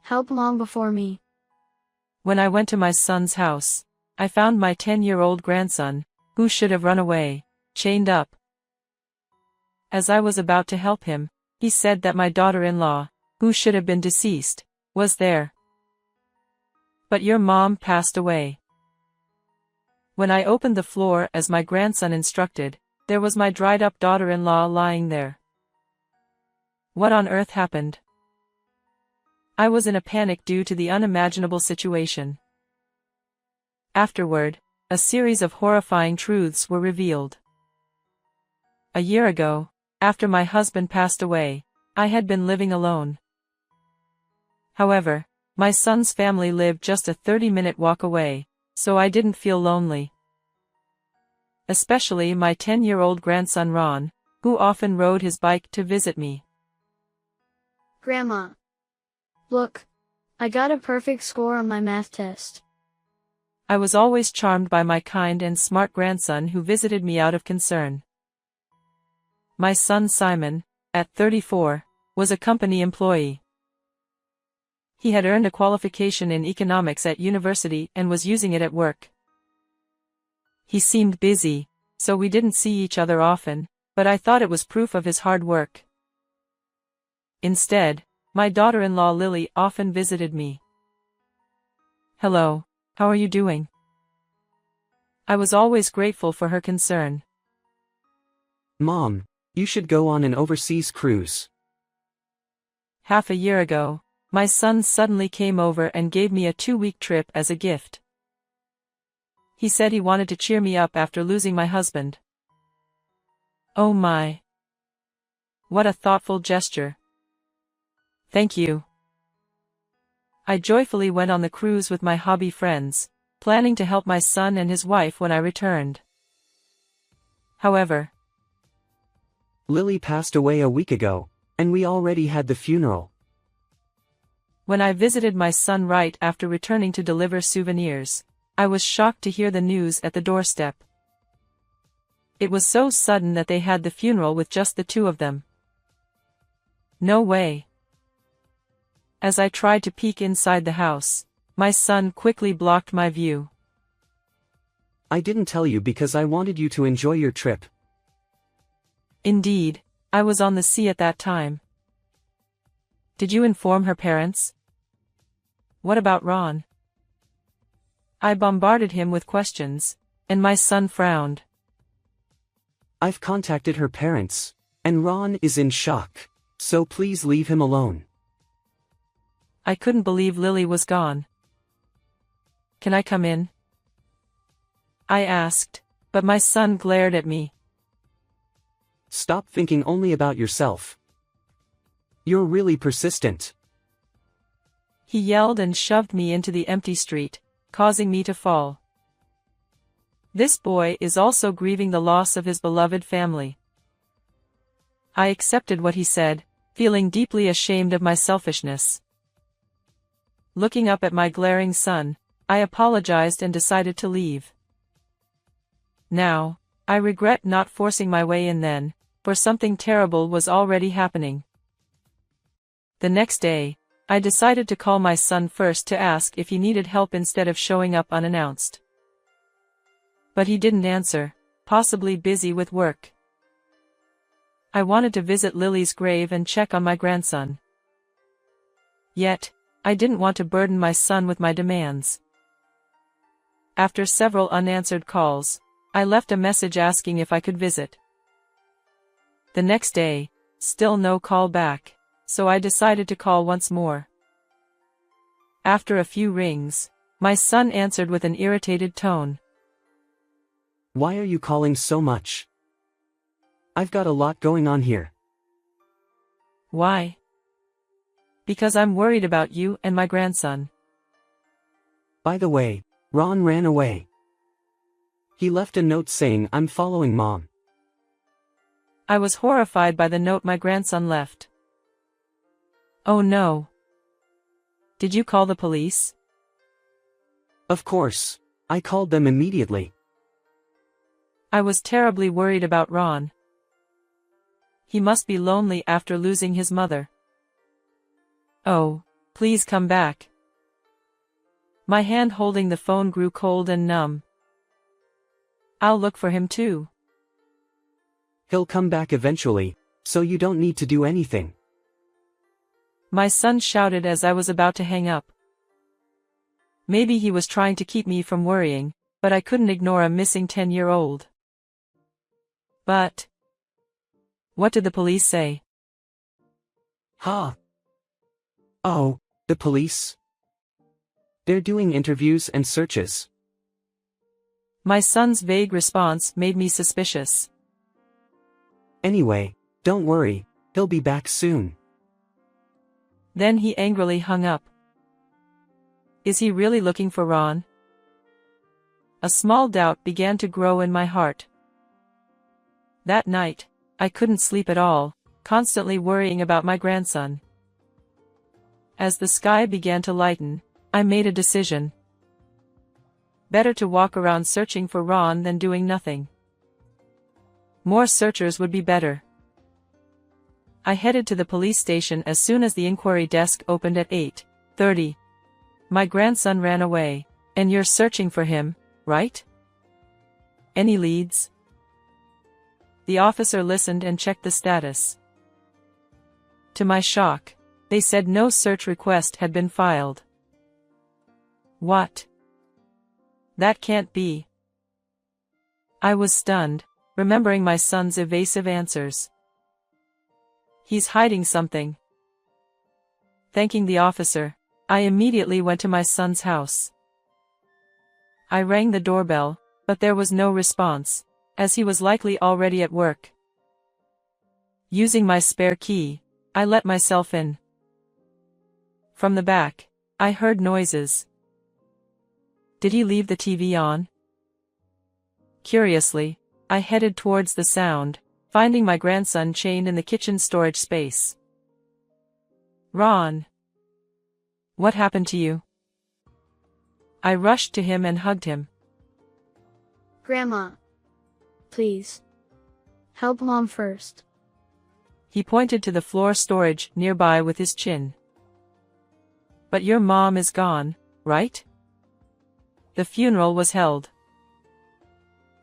help long before me. When I went to my son's house, I found my 10-year-old grandson, who should have run away, chained up. As I was about to help him, he said that my daughter-in-law, who should have been deceased, was there. But your mom passed away. When I opened the floor as my grandson instructed, there was my dried-up daughter-in-law lying there. What on earth happened? I was in a panic due to the unimaginable situation. Afterward, a series of horrifying truths were revealed. A year ago, after my husband passed away, I had been living alone. However, my son's family lived just a 30-minute walk away, so I didn't feel lonely. Especially my 10-year-old grandson Ron, who often rode his bike to visit me. Grandma. Look. I got a perfect score on my math test. I was always charmed by my kind and smart grandson who visited me out of concern. My son Simon, at 34, was a company employee. He had earned a qualification in economics at university and was using it at work. He seemed busy, so we didn't see each other often, but I thought it was proof of his hard work. Instead, my daughter-in-law Lily often visited me. Hello, how are you doing? I was always grateful for her concern. Mom, you should go on an overseas cruise. Half a year ago, my son suddenly came over and gave me a 2-week trip as a gift. He said he wanted to cheer me up after losing my husband. Oh my! What a thoughtful gesture. Thank you. I joyfully went on the cruise with my hobby friends, planning to help my son and his wife when I returned. However, Lily passed away a week ago, and we already had the funeral. When I visited my son right after returning to deliver souvenirs, I was shocked to hear the news at the doorstep. It was so sudden that they had the funeral with just the two of them. No way. As I tried to peek inside the house, my son quickly blocked my view. I didn't tell you because I wanted you to enjoy your trip. Indeed, I was on the sea at that time. Did you inform her parents? What about Ron? I bombarded him with questions, and my son frowned. I've contacted her parents, and Ron is in shock, so please leave him alone. I couldn't believe Lily was gone. Can I come in? I asked, but my son glared at me. Stop thinking only about yourself. You're really persistent. He yelled and shoved me into the empty street, causing me to fall. This boy is also grieving the loss of his beloved family. I accepted what he said, feeling deeply ashamed of my selfishness. Looking up at my glaring son, I apologized and decided to leave. Now, I regret not forcing my way in then, for something terrible was already happening. The next day, I decided to call my son first to ask if he needed help instead of showing up unannounced. But he didn't answer, possibly busy with work. I wanted to visit Lily's grave and check on my grandson. Yet, I didn't want to burden my son with my demands. After several unanswered calls, I left a message asking if I could visit. The next day, still no call back, so I decided to call once more. After a few rings, my son answered with an irritated tone. Why are you calling so much? I've got a lot going on here. Why? Because I'm worried about you and my grandson. By the way, Ron ran away. He left a note saying I'm following Mom. I was horrified by the note my grandson left. Oh no. Did you call the police? Of course, I called them immediately. I was terribly worried about Ron. He must be lonely after losing his mother. Oh, Please come back. My hand holding the phone grew cold and numb. I'll look for him too. He'll come back eventually, so you don't need to do anything. My son shouted as I was about to hang up. Maybe he was trying to keep me from worrying, but I couldn't ignore a missing 10-year-old. But what did the police say? Huh? Oh, the police? They're doing interviews and searches. My son's vague response made me suspicious. Anyway, don't worry, he'll be back soon. Then he angrily hung up. Is he really looking for Ron? A small doubt began to grow in my heart. That night, I couldn't sleep at all, constantly worrying about my grandson. As the sky began to lighten, I made a decision. Better to walk around searching for Ron than doing nothing. More searchers would be better. I headed to the police station as soon as the inquiry desk opened at 8:30. My grandson ran away, and you're searching for him, right? Any leads? The officer listened and checked the status. To my shock, they said no search request had been filed. What? That can't be. I was stunned, remembering my son's evasive answers. He's hiding something. Thanking the officer, I immediately went to my son's house. I rang the doorbell, but there was no response, as he was likely already at work. Using my spare key, I let myself in. From the back, I heard noises. Did he leave the TV on? Curiously, I headed towards the sound, finding my grandson chained in the kitchen storage space. Ron! What happened to you? I rushed to him and hugged him. Grandma. Please. Help Mom first. He pointed to the floor storage nearby with his chin. But your mom is gone, right? The funeral was held.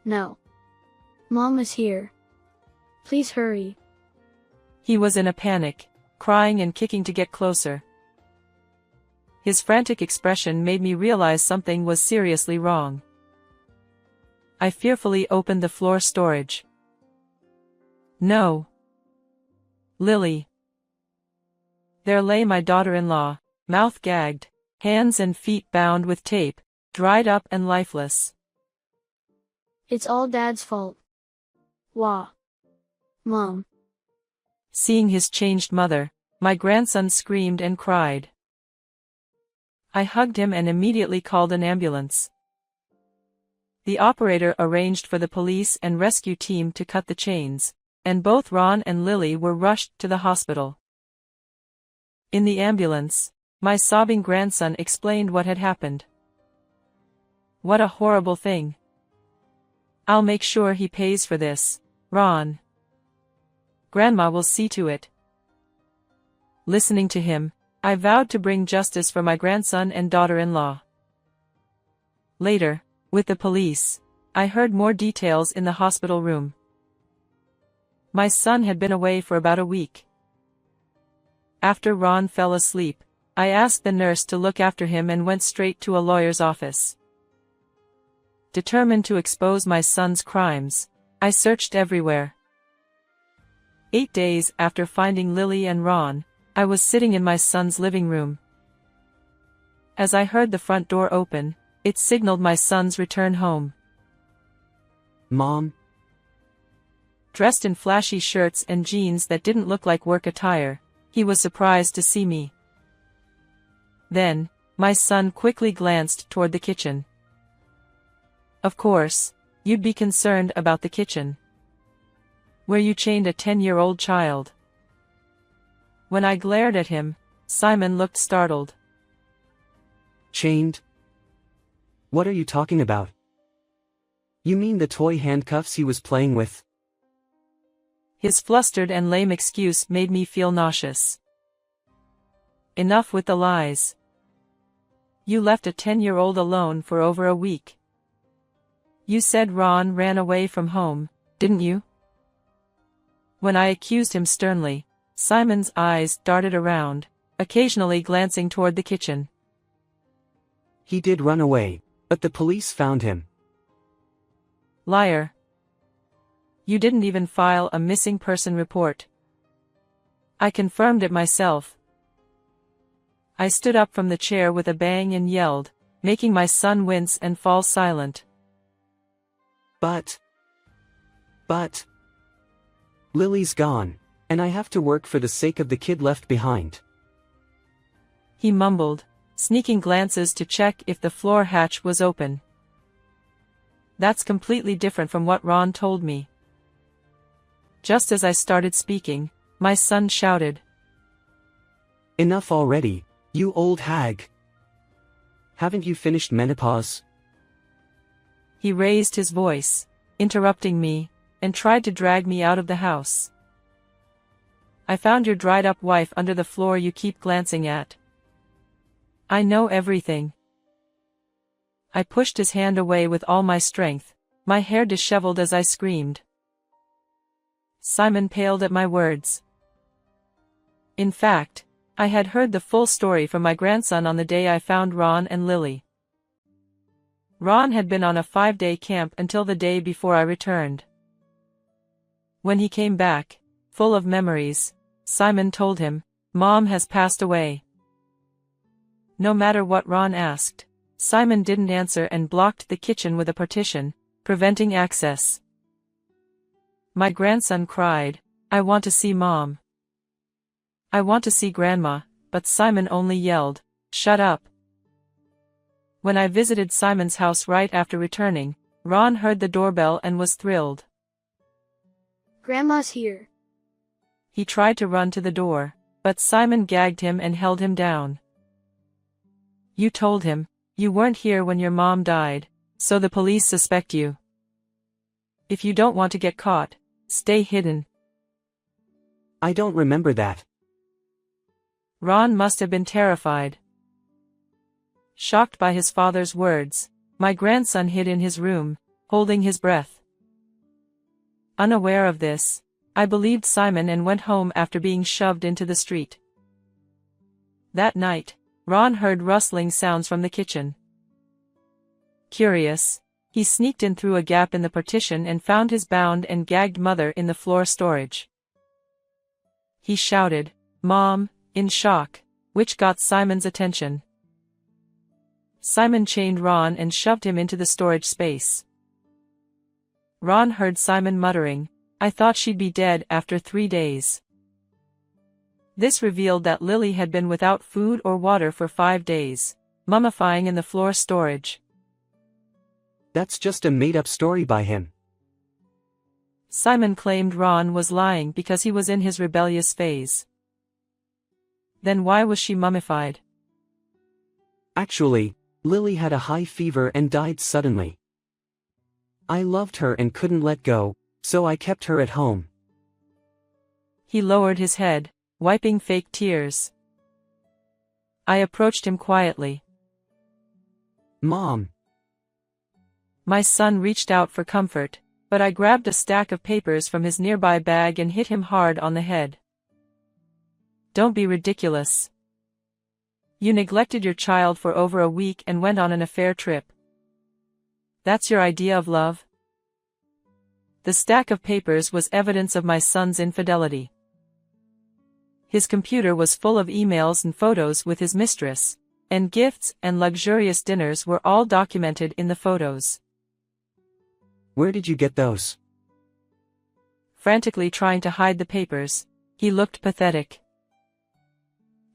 No. Mom is here. Please hurry. He was in a panic, crying and kicking to get closer. His frantic expression made me realize something was seriously wrong. I fearfully opened the floor storage. No. Lily. There lay my daughter-in-law, mouth gagged, hands and feet bound with tape, dried up and lifeless. It's all Dad's fault. Wah. Mom. Seeing his changed mother, my grandson screamed and cried. I hugged him and immediately called an ambulance. The operator arranged for the police and rescue team to cut the chains, and both Ron and Lily were rushed to the hospital. In the ambulance, my sobbing grandson explained what had happened. What a horrible thing. I'll make sure he pays for this, Ron. Grandma will see to it. Listening to him, I vowed to bring justice for my grandson and daughter-in-law. Later, with the police, I heard more details in the hospital room. My son had been away for about a week. After Ron fell asleep, I asked the nurse to look after him and went straight to a lawyer's office. Determined to expose my son's crimes, I searched everywhere. 8 days after finding Lily and Ron, I was sitting in my son's living room. As I heard the front door open, it signaled my son's return home. Mom? Dressed in flashy shirts and jeans that didn't look like work attire, he was surprised to see me. Then, my son quickly glanced toward the kitchen. Of course, you'd be concerned about the kitchen, where you chained a 10-year-old child. When I glared at him, Simon looked startled. Chained? What are you talking about? You mean the toy handcuffs he was playing with? His flustered and lame excuse made me feel nauseous. enough with the lies. You left a 10-year-old alone for over a week. You said Ron ran away from home, didn't you? When I accused him sternly, Simon's eyes darted around, occasionally glancing toward the kitchen. He did run away, but the police found him. Liar. You didn't even file a missing person report. I confirmed it myself. I stood up from the chair with a bang and yelled, making my son wince and fall silent. But Lily's gone, and I have to work for the sake of the kid left behind. He mumbled, sneaking glances to check if the floor hatch was open. That's completely different from what Ron told me. Just as I started speaking, my son shouted. Enough already, you old hag. Haven't you finished menopause? He raised his voice, interrupting me, and tried to drag me out of the house. I found your dried-up wife under the floor you keep glancing at. I know everything. I pushed his hand away with all my strength, my hair disheveled as I screamed. Simon paled at my words. In fact, I had heard the full story from my grandson on the day I found Ron and Lily. Ron had been on a 5-day camp until the day before I returned. When he came back, full of memories, Simon told him, "Mom has passed away." No matter what Ron asked, Simon didn't answer and blocked the kitchen with a partition, preventing access. My grandson cried, "I want to see Mom. I want to see Grandma," but Simon only yelled, "Shut up." When I visited Simon's house right after returning, Ron heard the doorbell and was thrilled. Grandma's here. He tried to run to the door, but Simon gagged him and held him down. You told him, you weren't here when your mom died, so the police suspect you. If you don't want to get caught, stay hidden. I don't remember that. Ron must have been terrified. Shocked by his father's words, my grandson hid in his room, holding his breath. Unaware of this, I believed Simon and went home after being shoved into the street. That night, Ron heard rustling sounds from the kitchen. Curious, he sneaked in through a gap in the partition and found his bound and gagged mother in the floor storage. He shouted, "Mom," in shock, which got Simon's attention. Simon chained Ron and shoved him into the storage space. Ron heard Simon muttering, "I thought she'd be dead after 3 days." This revealed that Lily had been without food or water for 5 days, mummifying in the floor storage. That's just a made-up story by him. Simon claimed Ron was lying because he was in his rebellious phase. Then why was she mummified? Actually, Lily had a high fever and died suddenly. I loved her and couldn't let go, so I kept her at home. He lowered his head, wiping fake tears. I approached him quietly. "Mom." My son reached out for comfort, but I grabbed a stack of papers from his nearby bag and hit him hard on the head. Don't be ridiculous. You neglected your child for over a week and went on an affair trip. That's your idea of love? The stack of papers was evidence of my son's infidelity. His computer was full of emails and photos with his mistress, and gifts and luxurious dinners were all documented in the photos. Where did you get those? Frantically trying to hide the papers, he looked pathetic.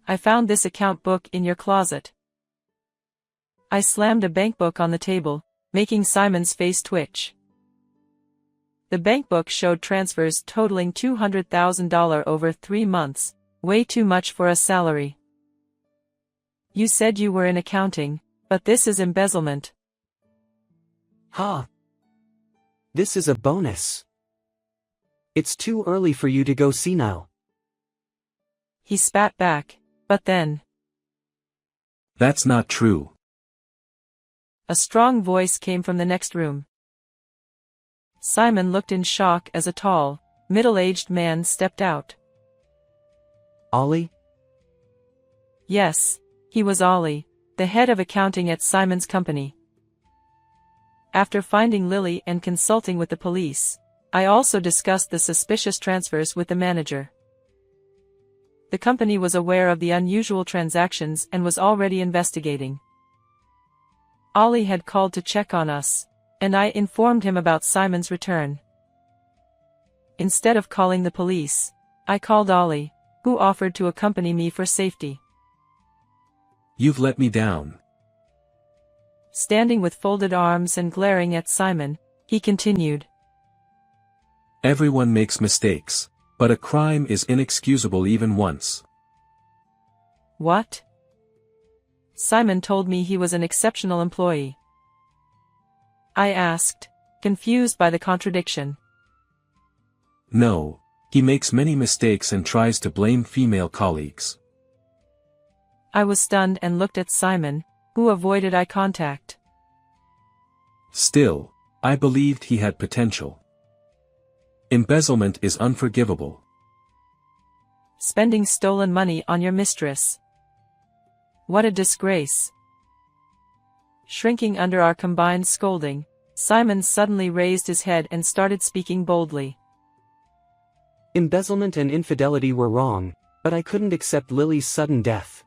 I found this account book in your closet. I slammed a bank book on the table, making Simon's face twitch. The bank book showed transfers totaling $200,000 over 3 months, way too much for a salary. You said you were in accounting, but this is embezzlement. Ha! This is a bonus. It's too early for you to go senile. He spat back, but then, That's not true. A strong voice came from the next room. Simon looked in shock as a tall, middle-aged man stepped out. Ollie? Yes, he was Ollie, the head of accounting at Simon's company. After finding Lily and consulting with the police, I also discussed the suspicious transfers with the manager. The company was aware of the unusual transactions and was already investigating. Ollie had called to check on us, and I informed him about Simon's return. Instead of calling the police, I called Ollie, who offered to accompany me for safety. You've let me down. Standing with folded arms and glaring at Simon, he continued. Everyone makes mistakes, but a crime is inexcusable even once. What? Simon told me he was an exceptional employee. I asked, confused by the contradiction. No, he makes many mistakes and tries to blame female colleagues. I was stunned and looked at Simon, who avoided eye contact. Still, I believed he had potential. Embezzlement is unforgivable. Spending stolen money on your mistress. What a disgrace. Shrinking under our combined scolding, Simon suddenly raised his head and started speaking boldly. Embezzlement and infidelity were wrong, but I couldn't accept Lily's sudden death.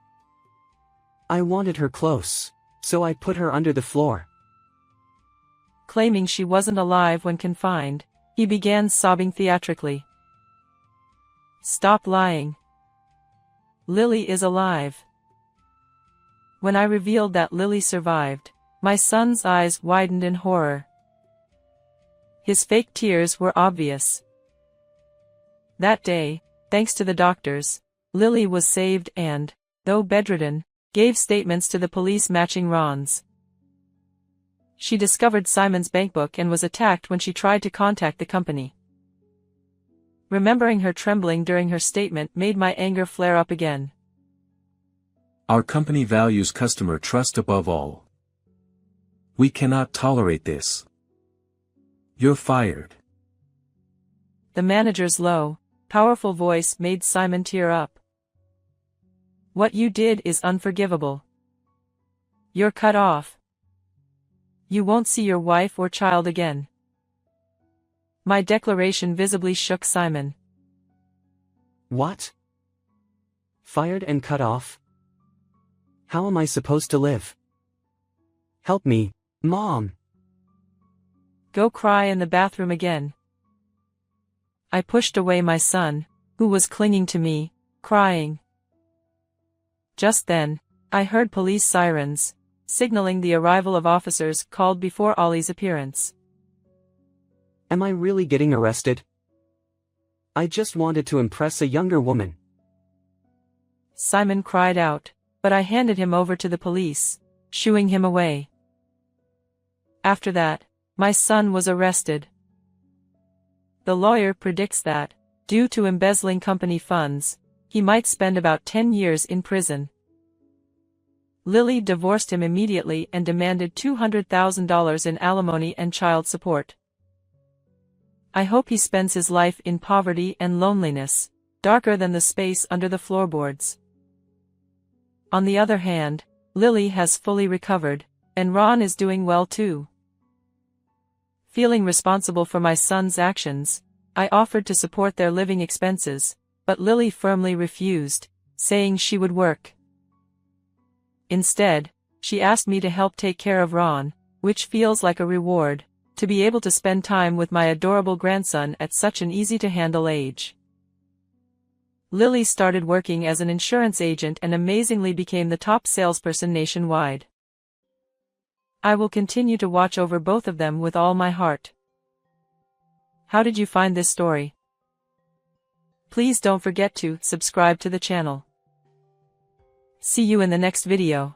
I wanted her close, so I put her under the floor. Claiming she wasn't alive when confined, he began sobbing theatrically. Stop lying. Lily is alive. When I revealed that Lily survived, my son's eyes widened in horror. His fake tears were obvious. That day, thanks to the doctors, Lily was saved and, though bedridden, gave statements to the police matching Ron's. She discovered Simon's bankbook and was attacked when she tried to contact the company. Remembering her trembling during her statement made my anger flare up again. Our company values customer trust above all. We cannot tolerate this. You're fired. The manager's low, powerful voice made Simon tear up. What you did is unforgivable. You're cut off. You won't see your wife or child again. My declaration visibly shook Simon. What? Fired and cut off? How am I supposed to live? Help me, Mom. Go cry in the bathroom again. I pushed away my son, who was clinging to me, crying. Just then, I heard police sirens, signaling the arrival of officers called before Ollie's appearance. Am I really getting arrested? I just wanted to impress a younger woman. Simon cried out, but I handed him over to the police, shooing him away. After that, my son was arrested. The lawyer predicts that, due to embezzling company funds, he might spend about 10 years in prison. Lily divorced him immediately and demanded $200,000 in alimony and child support. I hope he spends his life in poverty and loneliness, darker than the space under the floorboards. On the other hand, Lily has fully recovered, and Ron is doing well too. Feeling responsible for my son's actions, I offered to support their living expenses, but Lily firmly refused, saying she would work. Instead, she asked me to help take care of Ron, which feels like a reward, to be able to spend time with my adorable grandson at such an easy-to-handle age. Lily started working as an insurance agent and amazingly became the top salesperson nationwide. I will continue to watch over both of them with all my heart. How did you find this story? Please don't forget to subscribe to the channel. See you in the next video.